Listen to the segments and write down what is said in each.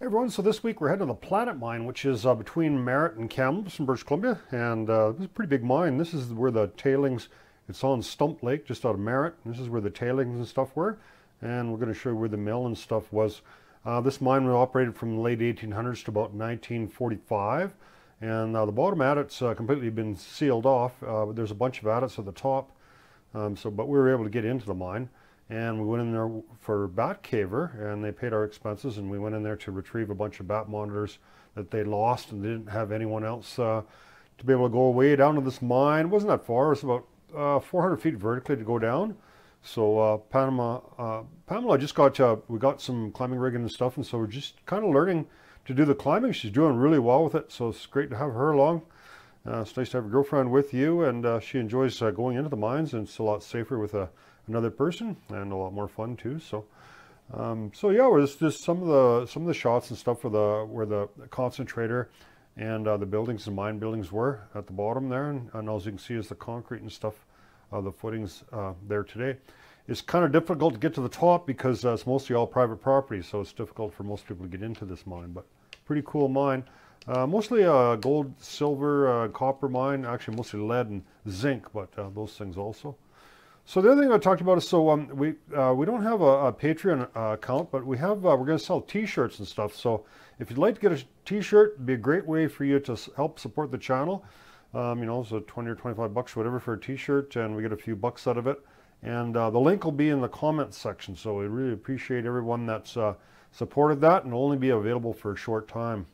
Hey everyone, so this week we're heading to the Planet Mine, which is between Merritt and Kamloops in British Columbia, and this is a pretty big mine. This is where the tailings, it's on Stump Lake, just out of Merritt. This is where the tailings and stuff were, and we're going to show you where the mill and stuff was. This mine was operated from the late 1800s to about 1945, and the bottom adit's completely been sealed off. There's a bunch of adits at the top, but we were able to get into the mine. And we went in there for bat caver, and they paid our expenses, and we went in there to retrieve a bunch of bat monitors that they lost, and they didn't have anyone else to be able to go way down to this mine. It wasn't that far. It was about 400 feet vertically to go down. So Pamela just we got some climbing rigging and stuff, and so we're just kind of learning to do the climbing. She's doing really well with it, so it's great to have her along. It's nice to have a girlfriend with you, and she enjoys going into the mines, and it's a lot safer with another person, and a lot more fun too. So yeah, there's just some of the shots and stuff where the concentrator and the buildings, the mine buildings, were at the bottom there, and as you can see is the concrete and stuff, the footings there today. It's kind of difficult to get to the top because it's mostly all private property, so it's difficult for most people to get into this mine, but pretty cool mine. Mostly a gold, silver, copper mine, actually mostly lead and zinc, but those things also. So the other thing I talked about is, we don't have a Patreon account, but we're going to sell T-shirts and stuff. So if you'd like to get a T-shirt, it'd be a great way for you to help support the channel. You know, so 20 or 25 bucks, whatever, for a T-shirt, and we get a few bucks out of it. And the link will be in the comments section. So we really appreciate everyone that's supported that, and it'll only be available for a short time.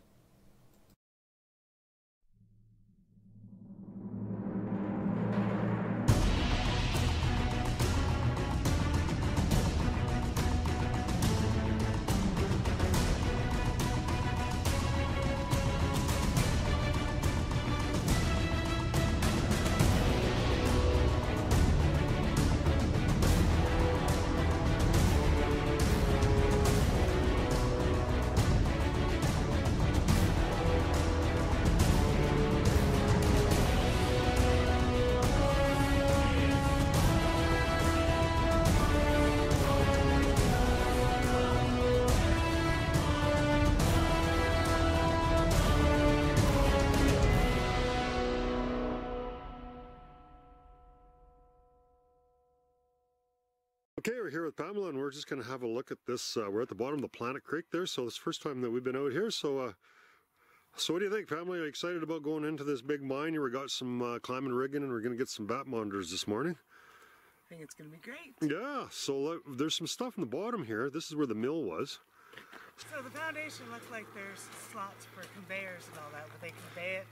Okay, we're here with Pamela, and we're just going to have a look at this. We're at the bottom of the Planet Creek there, so it's the first time that we've been out here. So what do you think, Pamela? Are you excited about going into this big mine? We got some climbing rigging, and we're going to get some bat monitors this morning. I think it's going to be great. Yeah, so there's some stuff in the bottom here. This is where the mill was. So the foundation looks like there's slots for conveyors and all that, but they convey it.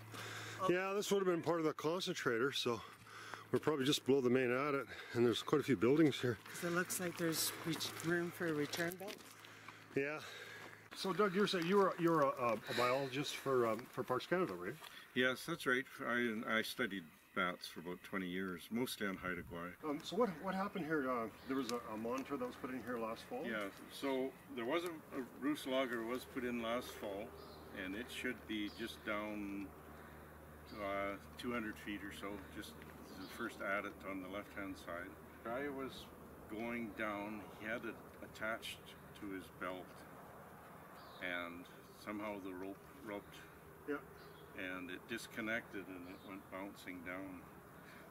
Yeah, this would have been part of the concentrator, so we're probably just below the main adit, and there's quite a few buildings here. So it looks like there's room for a return belt. Yeah. So Doug, you're saying you're a biologist for Parks Canada, right? Yes, that's right. I studied bats for about 20 years, mostly on Haida Gwaii. So what happened here? There was a monitor that was put in here last fall? Yeah, so there was a roost logger was put in last fall, and it should be just down 200 feet or so, just the first adit on the left-hand side. The guy was going down, he had it attached to his belt, and somehow the rope rubbed. Yeah. And it disconnected and it went bouncing down.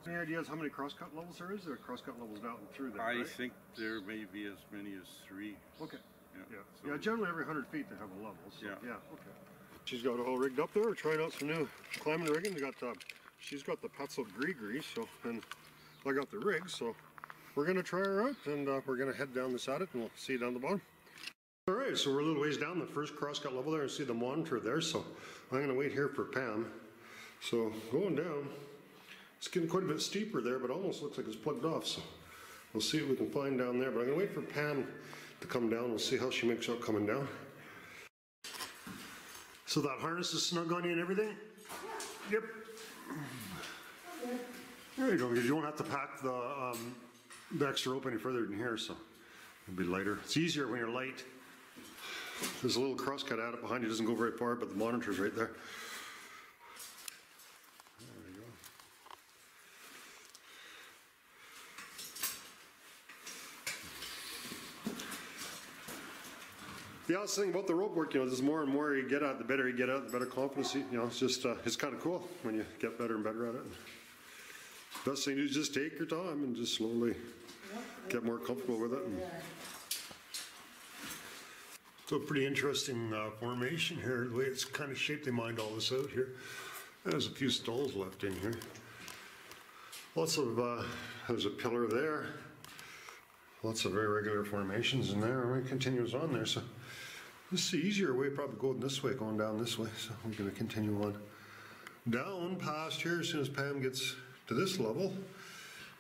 Any ideas how many crosscut levels there is? There are crosscut levels down and through there, I right? think there may be as many as 3. Okay. Yeah. Yeah, generally every 100 feet they have a level. So, Yeah. Okay. She's got it all rigged up there. We're trying out some new climbing rigging. She's got the Petzl Gree, so, and I got the rig, so we're going to try her out, and we're going to head down this adit, and we'll see you down the bottom. All right, so we're a little ways down the first crosscut level there and see the monitor there, so I'm going to wait here for Pam. So going down, it's getting quite a bit steeper there, but almost looks like it's plugged off, so we'll see what we can find down there. But I'm going to wait for Pam to come down. We'll see how she makes out coming down. So that harness is snug on you and everything? Yeah. Yep. There you go, because you won't have to pack the extra rope any further than here, so it'll be lighter. It's easier when you're light. There's a little crosscut adit behind you, doesn't go very far, but the monitor's right there. There you go. Yeah, Yeah, that's the thing about the rope work, you know, there's more and more you get at, the better you get at, the better confidence, you know, it's just, it's kind of cool when you get better and better at it. Best thing to do is just take your time and just slowly get more comfortable with it. So a pretty interesting formation here, the way it's kind of shaped. They mined all this out here. There's a few stalls left in here. Lots of, there's a pillar there. Lots of very regular formations in there, and it continues on there. So this is the easier way, probably going this way, going down this way. So we're going to continue on down past here as soon as Pam gets to this level.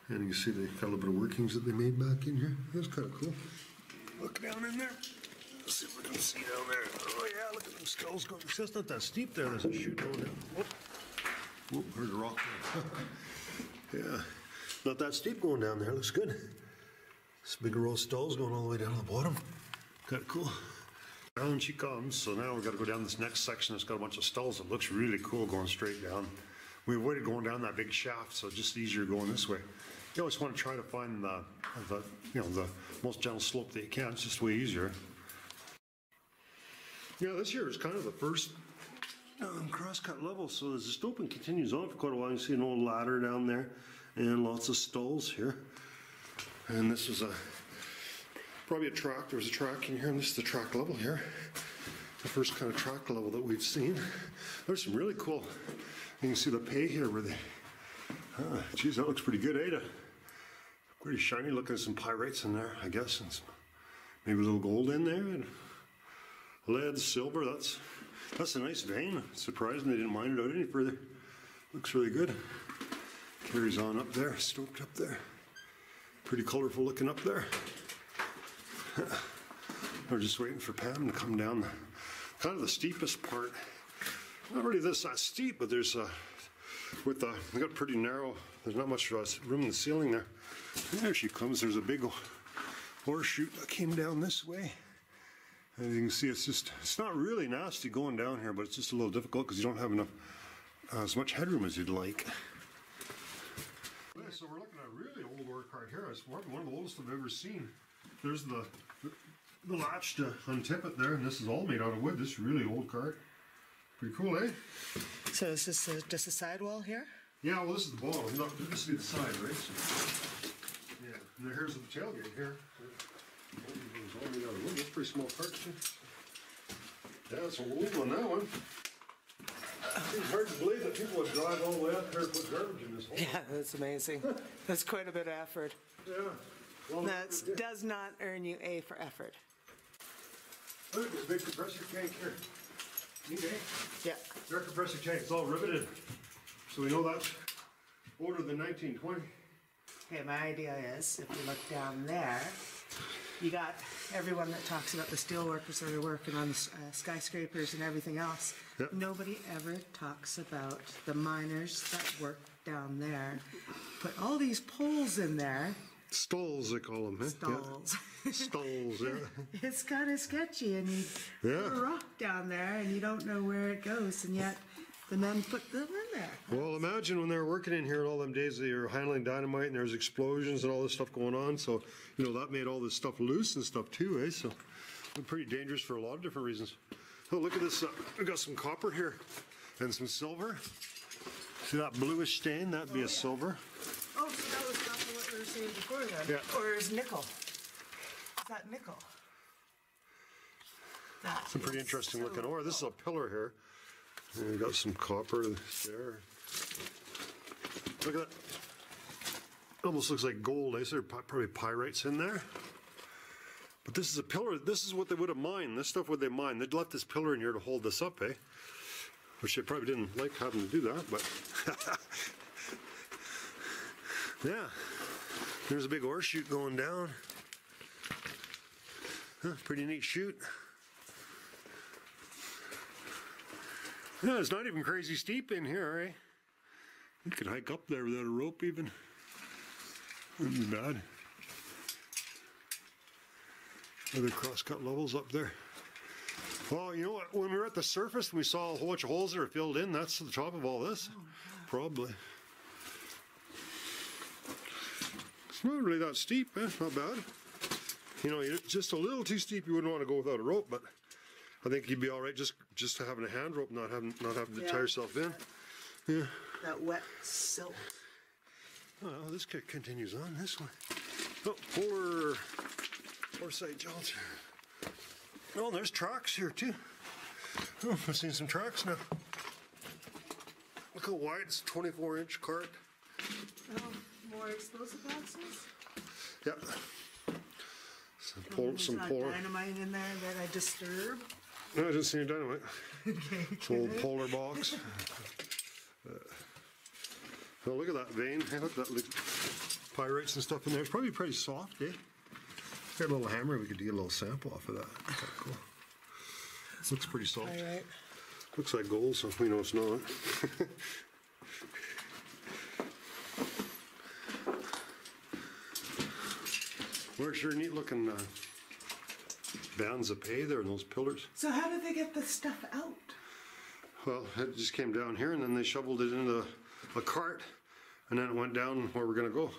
And you see they got a little bit of workings that they made back in here. That's kind of cool. Look down in there. Let's see if we can see down there. Oh yeah, look at them skulls going. It's just not that steep there. There's a chute going down. Oh, heard a rock there. Yeah, not that steep going down there. Looks good. This big row of stalls going all the way down to the bottom. Kind of cool. Down she comes. So now we've got to go down this next section. It's got a bunch of stalls. It looks really cool going straight down. We avoided going down that big shaft, so it's just easier going this way. You always want to try to find the most gentle slope that you can. It's just way easier. Yeah, this here is kind of the first cross-cut level. So as the stoping continues on for quite a while, you see an old ladder down there and lots of stalls here. And this is probably a track. There was a track in here, and this is the track level here. The first kind of track level that we've seen. There's some really cool. You can see the pay here where they. Geez, that looks pretty good, ain't it? Pretty shiny looking. Some pyrites in there, I guess, and some, maybe a little gold in there, and lead, silver. That's a nice vein. Surprising they didn't mine it out any further. Looks really good. Carries on up there, stoked up there. Pretty colorful looking up there. We're just waiting for Pam to come down kind of the steepest part. Not really that steep, but there's we got pretty narrow. There's not much room in the ceiling there. There she comes. There's a big horseshoe that came down this way. And you can see it's not really nasty going down here, but it's just a little difficult because you don't have enough as much headroom as you'd like. So we're looking at a really old ore cart here. It's one of the oldest I've ever seen. There's the latch to untip it there, and this is all made out of wood. This really old cart. Pretty cool, eh? So is this just a sidewall here? Yeah, well this is the bottom. No, this is the side, right? So, yeah, and then here's the tailgate here. It's all made out of wood. That's a pretty small cart too. Yeah, it's an old one, that one. It's hard to believe that people would drive all the way up here and put garbage in this hole. Yeah, that's amazing. That's quite a bit of effort. Yeah. Well, That does not earn you A for effort. Look at this big compressor tank here. Neat, eh? Yeah. Air compressor tank. It's all riveted. So we know that's older than 1920. Okay, my idea is, if you look down there, you got everyone that talks about the steel workers that are working on the skyscrapers and everything else. Yep. Nobody ever talks about the miners that work down there. Put all these poles in there. Stalls, they call them, eh? Stalls. Yeah. Stalls, yeah. It's kind of sketchy, and you put a rock down there, and you don't know where it goes, and yet the men put them in there. Well, imagine when they were working in here all them days they were handling dynamite and there's explosions and all this stuff going on. So, you know, that made all this stuff loose and stuff too, eh? So, pretty dangerous for a lot of different reasons. Oh, look at this. We've got some copper here and some silver. See that bluish stain? That'd be a silver. Oh, so that was not what we were saying before then? Yeah. Or is nickel? Is that nickel? Some pretty interesting looking ore. This is a pillar here. And we've got some copper there. Look at that. Almost looks like gold. I said probably pyrites in there. But this is a pillar. This is what they would have mined. This stuff would they mine. They'd left this pillar in here to hold this up, eh? Which they probably didn't like having to do that, but yeah. There's a big ore chute going down. Huh, pretty neat chute. Yeah, it's not even crazy steep in here, eh? You could hike up there without a rope even. Wouldn't be bad. Other cross-cut levels up there. Well, you know what? When we were at the surface and we saw a whole bunch of holes that are filled in, that's the top of all this. Probably. It's not really that steep, eh? Not bad. You know, it's just a little too steep. You wouldn't want to go without a rope, but I think you'd be all right just having a hand rope, not having to tie yourself in. Yeah. That wet silk. Well, this kit continues on this way. Oh, polar side jounts. Oh, and there's tracks here too. Oh, I've seen some tracks now. Look how wide, it's a 24-inch cart. Oh, more explosive boxes? Yeah. Some polar. Dynamite in there that I disturb. No, I didn't see any dynamite. Okay. It's an old polar box. Oh, look at that vein. Hey, look at that pyrites and stuff in there. It's probably pretty soft, eh? Got a little hammer, we could get a little sample off of that. Cool. Looks pretty soft. Pyrite. Looks like gold, so we know it's not. Well, sure neat looking bands of pay there in those pillars. So how did they get the stuff out? Well, it just came down here and then they shoveled it into a cart and then it went down where we're gonna go,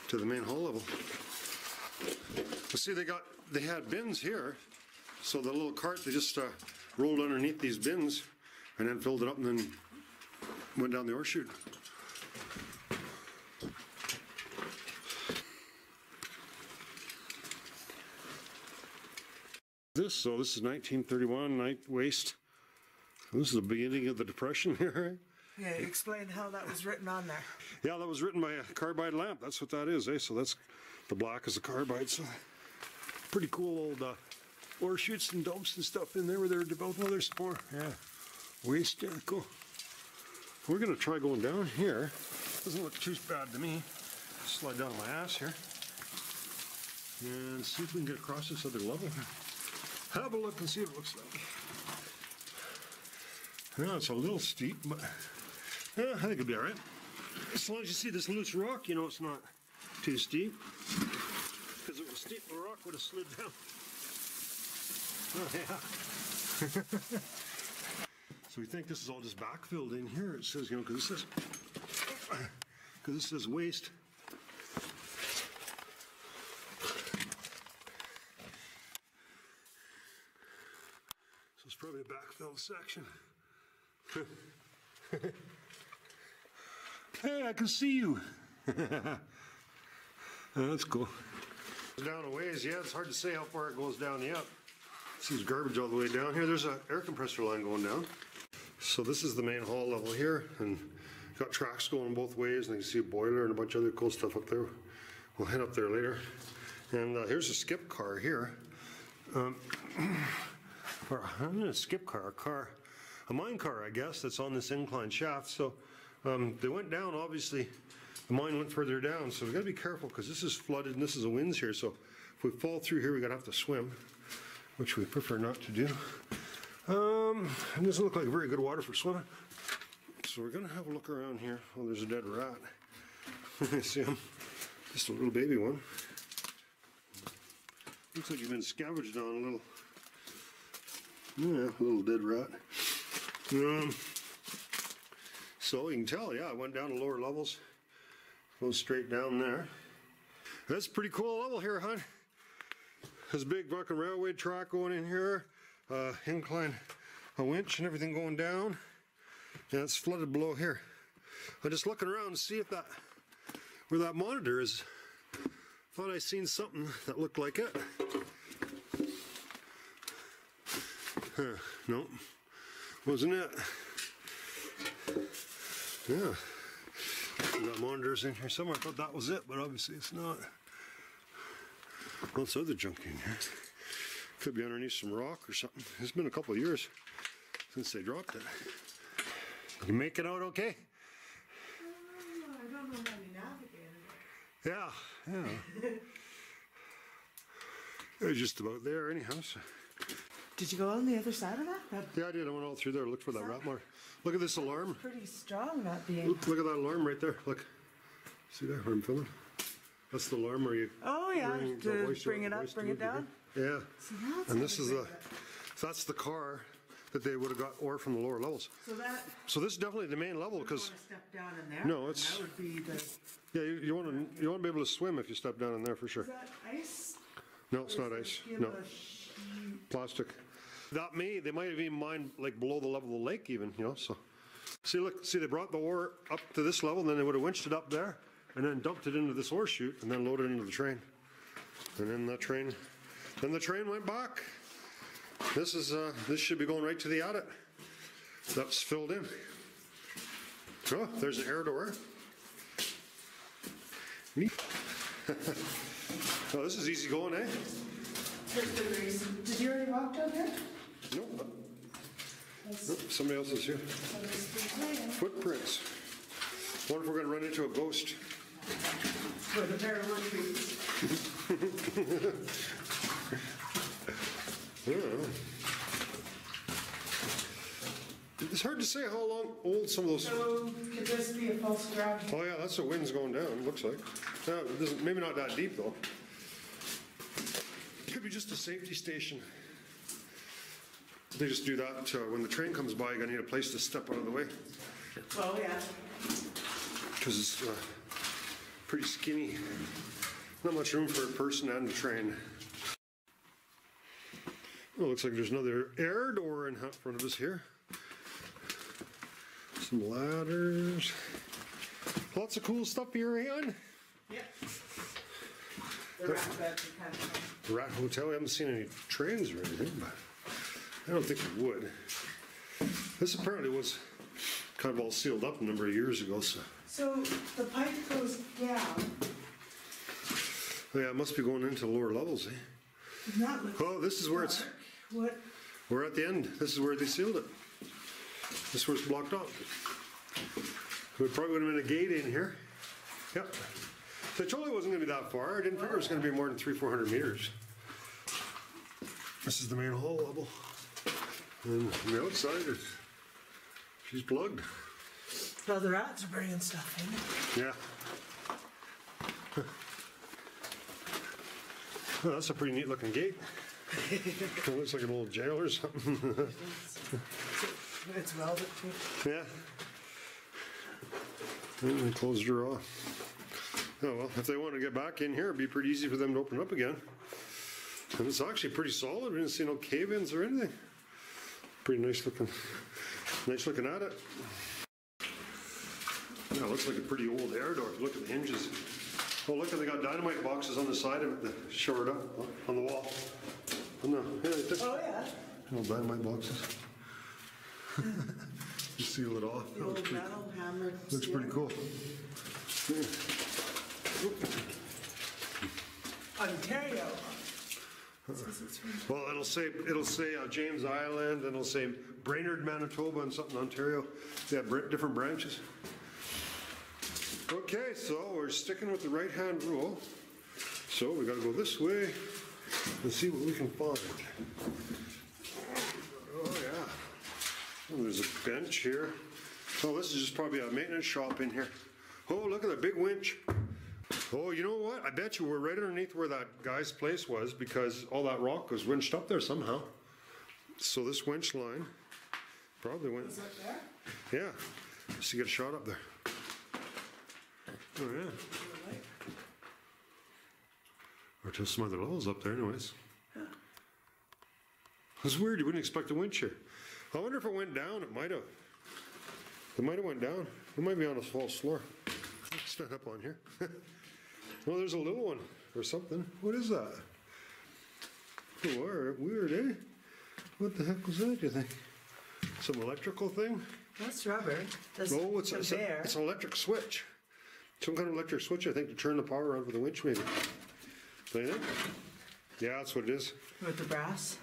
to the main hall level. But see, they had bins here, so the little cart, they just rolled underneath these bins and then filled it up and then went down the ore chute. This is 1931 night waste. This is the beginning of the Depression here. Yeah, explain how that was written on there. Yeah, that was written by a carbide lamp. That's what that is, eh? So that's the black is a carbide. So pretty cool old ore chutes and dumps and stuff in there where they're developing. Oh, there's more. Yeah, waste. Yeah, cool. We're gonna try going down here. Doesn't look too bad to me. Slide down my ass here and see if we can get across this other level. Have a look and see what it looks like. Yeah, it's a little steep, but yeah, I think it'll be all right. As long as you see this loose rock, you know it's not too steep. Because if it was steep, the rock would have slid down. Oh, yeah. So we think this is all just backfilled in here. It says, you know, because this says waste. So it's probably a backfilled section. Hey, I can see you. That's cool. Down a ways, yeah, it's hard to say how far it goes down yet. This is garbage all the way down here. There's an air compressor line going down. So this is the main hall level here, and got tracks going both ways, and you can see a boiler and a bunch of other cool stuff up there. We'll head up there later. And here's a skip car here. Or a skip car, a mine car, I guess, that's on this incline shaft. So they went down, obviously, the mine went further down, so we've got to be careful because this is flooded and this is a winds here. So if we fall through here, we're going to have to swim, which we prefer not to do. It doesn't look like very good water for swimming. So we're going to have a look around here. Oh, there's a dead rat. See him? Just a little baby one. Looks like he's been scavenged on a little. Yeah, a little dead rat. So you can tell, yeah, I went down to lower levels. Goes straight down there. That's a pretty cool level here, huh? There's a big fucking railway track going in here. Incline, a winch and everything going down. And it's flooded below here. I'm just looking around to see if where that monitor is. Thought I seen something that looked like it. Nope, wasn't it? Yeah, we got monitors in here somewhere. I thought that was it, but obviously it's not. What's other junk in here? Could be underneath some rock or something. It's been a couple of years since they dropped it. You make it out okay? I don't know how we navigated it. Yeah, yeah. They're just about there anyhow. So. Did you go on the other side of that? Yeah, I did. I went all through there. Looked for that rat mark. Look at this alarm. Pretty strong, not being. Look at that alarm right there. Look. See there where I'm filming? That's the alarm where you. Oh yeah, to bring it up, bring it down. Yeah. So that's And this is that's the car that they would have got ore from the lower levels. So this is definitely the main level because. Step down in there. No, it's. That would be the. Yeah, you want to be able to swim if you step down in there for sure. Is that ice? No, it's not ice. No. Plastic. They might have even mined like below the level of the lake even, you know, so. See, look, see, they brought the ore up to this level, and then they would have winched it up there, and then dumped it into this ore chute, and then loaded it into the train. And then the train went back. This should be going right to the adit. That's filled in. Oh, there's an air door. Neat. Oh, this is easy going, eh? Did you already walk down there? Nope. Nope, somebody else is here. Footprints. Wonder if we're going to run into a ghost. With a pair of wood boots. It's hard to say how old some of those. So could this be a false gravity? Oh yeah, that's the wind's going down. Looks like. Yeah, it doesn't, maybe not that deep though. It could be just a safety station. They just do that when the train comes by. You're gonna need a place to step out of the way Well, yeah. because it's pretty skinny. Not much room for a person and a train. Oh, looks like there's another air door in front of us here. Some ladders. Lots of cool stuff here, Ian. Yep. The rat beds are kind of fun. The Rat Hotel. We haven't seen any trains or anything, but I don't think it would. This apparently was kind of all sealed up a number of years ago, so. So the pipe goes down. Oh, yeah, it must be going into lower levels, eh? Not look Oh, this is where it's. dark. What? We're at the end. This is where they sealed it. This is where it's blocked off. There probably would have been a gate in here. Yep. They told me it wasn't going to be that far. I didn't figure it was going to be more than 300-400 meters. This is the main hall level. And on the outside, she's plugged. Well, the rats are bringing stuff in. Yeah. Well, that's a pretty neat looking gate. It looks like an old jail or something. It's welded too. Yeah. And they closed her off. Oh well, if they want to get back in here, it'd be pretty easy for them to open up again. And it's actually pretty solid. We didn't see no cave-ins or anything. Pretty nice looking at it. Yeah, it looks like a pretty old air door. Look at the hinges. Oh, look, they got dynamite boxes on the side of it that shored up on the wall. Oh, yeah. Little dynamite boxes. You seal it off. The old metal hammer. Looks pretty cool. Ontario. Well, it'll say James Island, and it'll say Brainerd, Manitoba, and something Ontario. They have different branches. Okay, so we're sticking with the right-hand rule. So we got to go this way and see what we can find. Oh yeah. Oh, there's a bench here. Oh, this is just probably a maintenance shop in here. Oh, look at the big winch. Oh, you know what? I bet you we're right underneath where that guy's place was because all that rock was winched up there somehow. So this winch line probably went. Is that there? Yeah. Just to get a shot up there. Oh, yeah. Or to some other levels up there, anyways. Yeah. It's weird. You wouldn't expect a winch here. I wonder if it went down. It might have. It might have went down. It might be on a false floor. Stand up on here. Well, there's a little one or something. What is that? Oh, weird, eh? What the heck was that, do you think? Some electrical thing? That's rubber. That's No, it's an conveyor. electric switch. Some kind of electric switch, I think, to turn the power on for the winch, maybe. Don't you think? Yeah, that's what it is. With the brass.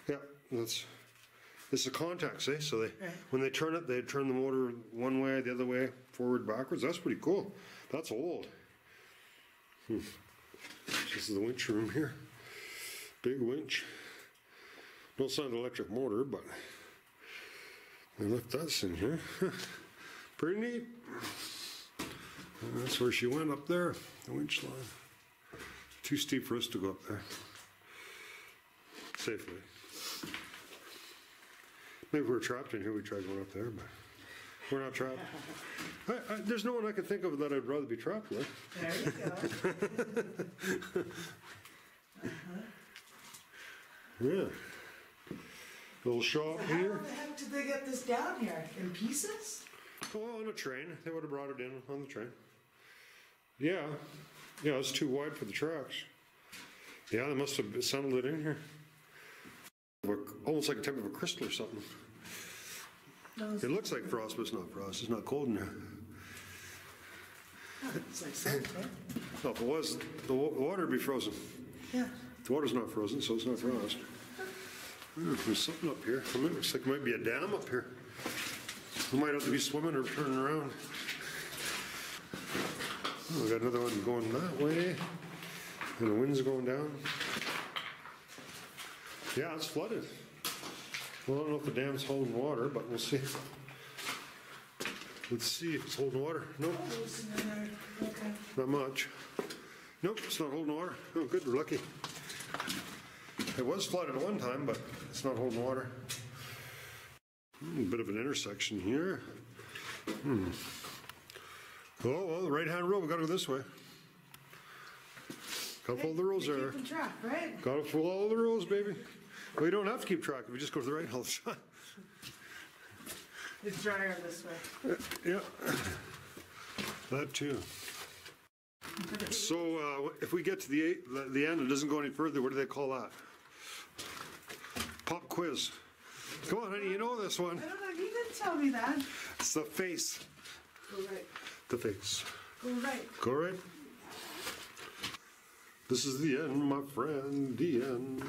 Yeah, it's the contacts, eh? So they, Right. when they turn it, they turn the motor one way, the other way, forward, backwards. That's pretty cool. That's old. This is the winch room here. Big winch. No sound electric motor, but they left us in here. Pretty neat. And that's where she went up there, the winch line. Too steep for us to go up there. Safely. Maybe we're trapped in here, we tried going up there, but we're not trapped. There's no one I can think of that I'd rather be trapped with. There you go. Yeah. Little shop How here. the heck did they get this down here? In pieces? Oh, on a train. They would have brought it in on the train. Yeah. Yeah, it's too wide for the tracks. Yeah, they must have assembled it in here. Almost like a type of a crystal or something. It looks like frost, but it's not frost. It's not cold in there. It's like sand, right? No, if it was, the water would be frozen. Yeah. The water's not frozen, so it's not frost. There's something up here. It looks like it might be a dam up here. We might have to be swimming or turning around. Oh, we got another one going that way. And the wind's going down. Yeah, it's flooded. Well, I don't know if the dam's holding water, but we'll see. Let's see if it's holding water. Nope, Okay. not much. Nope, it's not holding water. Oh, good, we're lucky. It was flooded at one time, but it's not holding water. A bit of an intersection here. Oh, well, the right-hand road, we gotta go this way. Gotta follow the rules You're there. keeping track, right? Gotta follow the rules, baby. Well, you don't have to keep track if you just go to the right all the time. It's drier this way. Yeah, that too. So if we get to the end, it doesn't go any further. What do they call that? Pop quiz. Come on, honey, you know this one. I don't know, you didn't tell me that. It's the face. Go right. The face. Go right. Go right. This is the end, my friend. The end.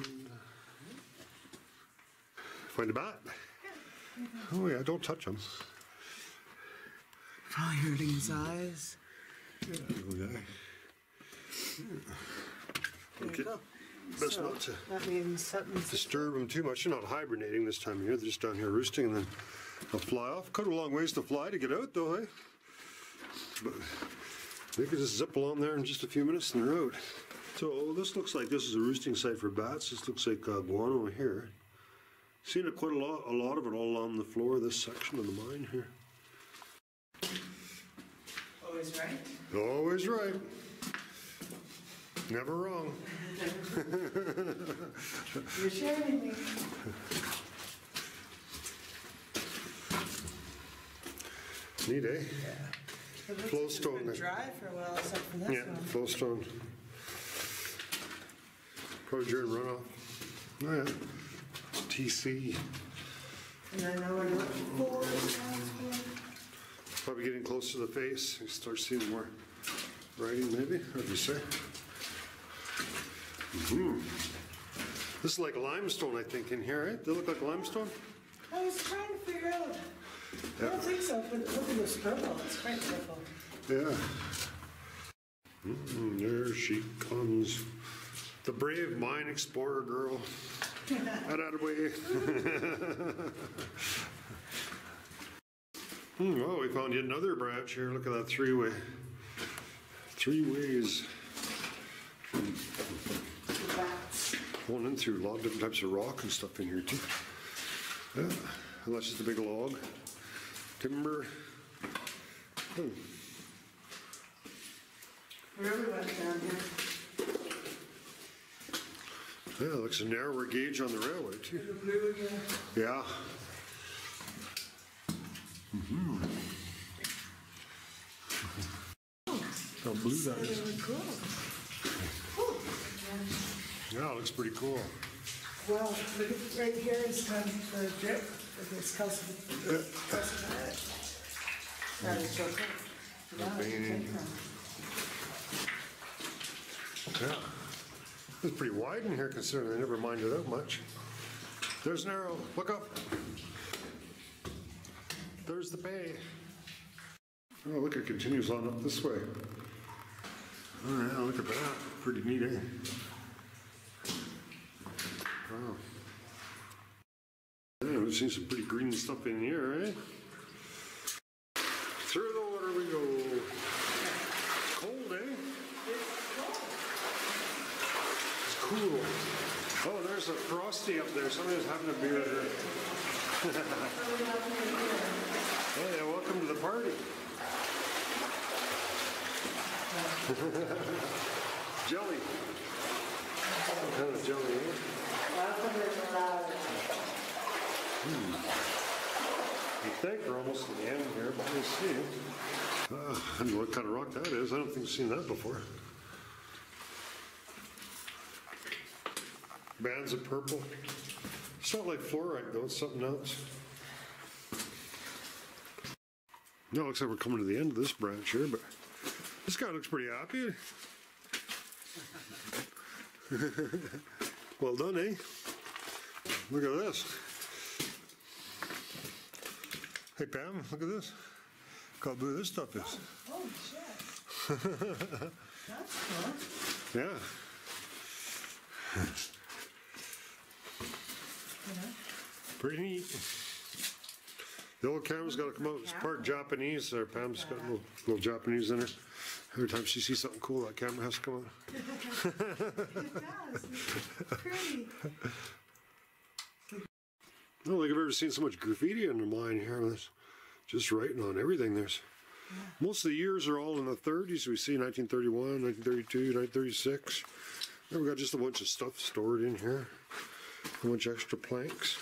Find a bat. Oh yeah, don't touch him. Probably hurting his eyes. Okay. There you go. Best So, not to that means something's disturb them too much. They're not hibernating this time of year. They're just down here roosting, and then they'll fly off. Cut a long ways to fly to get out, though, eh? But they could just zip along there in just a few minutes and they're out. So this looks like this is a roosting site for bats. This looks like guano here. Seen it quite a lot of it all on the floor of this section of the mine here. always right. Always right. Never wrong. You're sharing me. Neat, eh? Yeah. It looks Flow like it's stone been there. dry for a while, except for this Yeah, one. flowstone. Probably during runoff. Oh yeah. TC. And I know what I'm looking for. Sounds good. Probably getting close to the face. You start seeing more writing, maybe. What do you say? This is like limestone, I think, in here, right? They look like limestone. I was trying to figure out. I don't think so, but look at this purple. It's quite purple. Yeah. There she comes. The brave mine explorer girl. Get out of the way. Oh, we found yet another branch here. Look at that three-way. 3 ways. The bats. Going in through a lot of different types of rock and stuff in here too. Yeah, and that's just a big log. Timber. Really went down here. Yeah, looks a narrower gauge on the railway too. The blue again. Yeah. How blue that is. Really cool. Yeah, it looks pretty cool. Well, look at right here is time for a drip with this calcium. That is so cool. Yeah, Vein. Yeah. It's pretty wide in here considering they never minded out much. There's an arrow. Look up. There's the bay. Oh, look, it continues on up this way. Oh, yeah, look at that. Pretty neat, eh? Wow. Yeah, we've seen some pretty green stuff in here, eh? Through the water we go. It's cold, eh? It's cool. Oh, there's a Frosty up there. Somebody's having a beer there. Hey, welcome to the party. Jelly. What kind of jelly, eh? Welcome to the I think we're almost to the end here, but we'll see. I don't know what kind of rock that is. I don't think I've seen that before. Bands of purple. It's not like fluorite though, it's something else. Now it looks like we're coming to the end of this branch here, but this guy looks pretty happy. Well done, eh? Look at this. Hey Pam, look at this. Look how blue this stuff is. Oh, shit. That's cool. Yeah. Pretty neat. The old camera's got to come out. It's part Japanese there. Pam's got a little Japanese in her. Every time she sees something cool, that camera has to come out. It does. It's pretty. I don't think I've ever seen so much graffiti in the mine here. There's just writing on everything. Most of the years are all in the 30s. We see 1931, 1932, 1936. Then we got just a bunch of stuff stored in here. A bunch of extra planks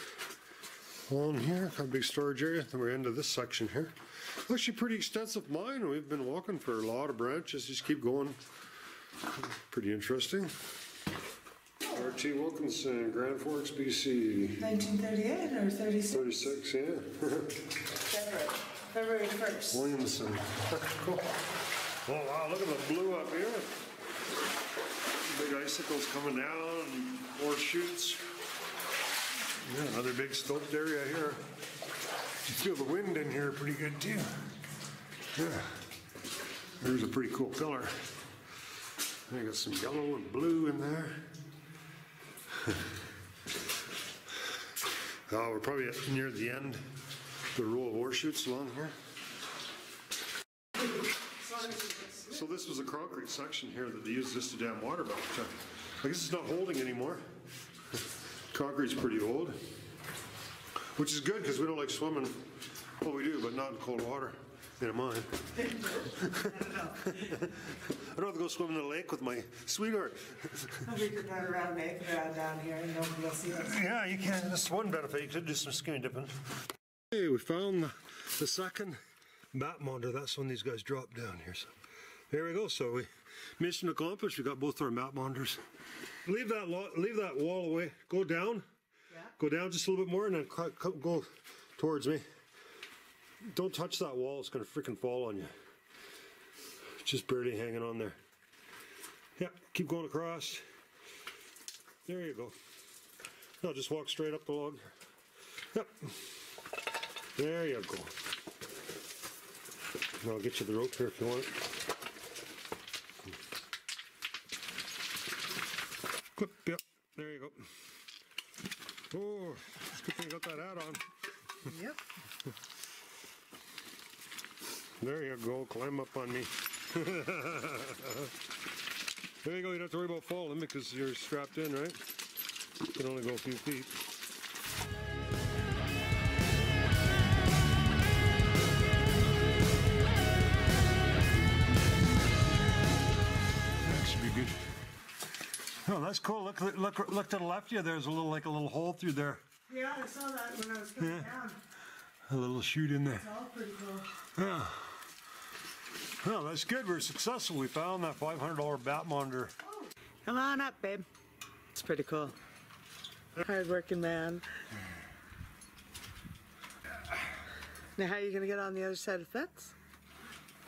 along here. Got a big storage area. Then we're into this section here. Actually, pretty extensive mine. We've been walking for a lot of branches. Just keep going. Pretty interesting. R.T. Wilkinson, Grand Forks, BC. 1938 or 36? 36, yeah. February 1st. Williamson. Cool. Oh wow, look at the blue up here. Big icicles coming down, and more shoots. Yeah, another big sloped area here. You feel the wind in here pretty good too. Yeah. There's a pretty cool color. I got some yellow and blue in there. Oh, we're probably near the end. The row of ore chutes along here. So this was a concrete section here that they used just to dam water back. I guess it's not holding anymore. Concrete's pretty old, which is good because we don't like swimming. Well, we do, but not in cold water in a mine. I don't have to go swim in the lake with my sweetheart. We could run around naked around down here and nobody will see us. Yeah, you can. That's one benefit. You could do some skinny dipping. Hey, we found the second bat monitor. That's when these guys dropped down here. So there we go. So we mission accomplished. We got both our bat monitors. Leave that wall away. Go down. Yeah. Go down just a little bit more, and then go towards me. Don't touch that wall. It's gonna freaking fall on you. Just barely hanging on there. Yeah. Keep going across. There you go. No, just walk straight up the log. Yep. There you go. And I'll get you the rope here if you want it. Clip, yep. There you go. Oh, it's a good thing you got that hat on. Yep. There you go. Climb up on me. There you go. You don't have to worry about falling because you're strapped in, right? You can only go a few feet. That should be good. Oh, that's cool. Look to the left of you. There's a little hole through there. Yeah, I saw that when I was coming down. A little chute in there. It's all pretty cool. Yeah. Well, that's good. We're successful. We found that $500 bat monitor. Oh. Come on up, babe. It's pretty cool. Hard-working man. Now, how are you going to get on the other side of the fence?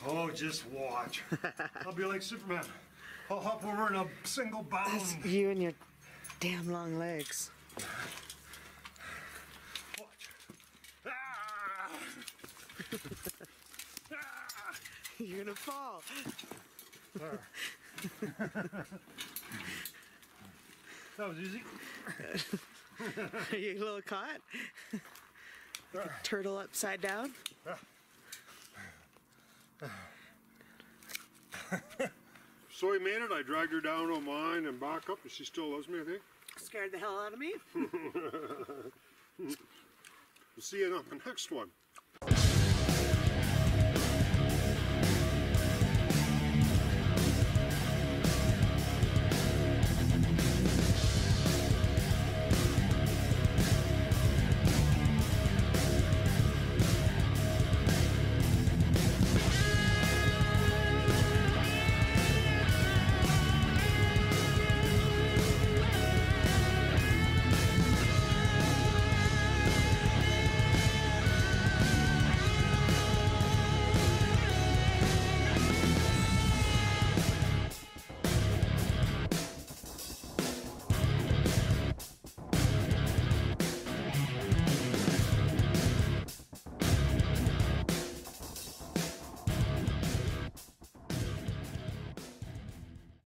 Oh, just watch. I'll be like Superman. I'll hop over in a single bound. That's you and your damn long legs. Watch. Ah! Ah! You're going to fall. That was easy. Are you a little caught? Turtle upside down? So we made it. I dragged her down on mine and back up, and she still loves me, I think. Scared the hell out of me. We'll see you on the next one.